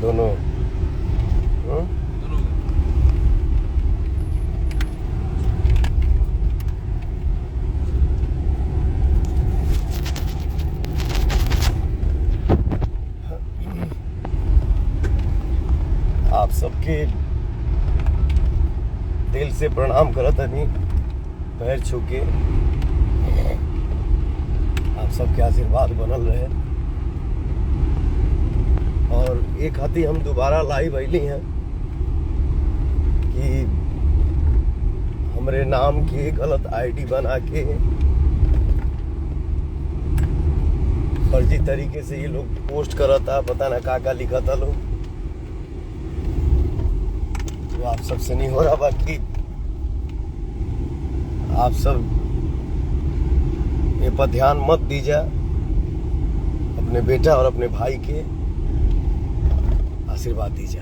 दोनों आप सबके दिल से प्रणाम करत हनी, पैर छू के। आप सबके आशीर्वाद बनल रहे। और एक हाथी हम दोबारा लाइव अली हैं कि हमरे नाम की गलत आईडी बना के फर्जी तरीके से ये लोग पोस्ट करता, पता ना का लिखा था लोग। तो आप सबसे नहीं हो रहा, बाकी आप सब ये पर ध्यान मत दीजिए। अपने बेटा और अपने भाई के आशीर्वाद दीजिए।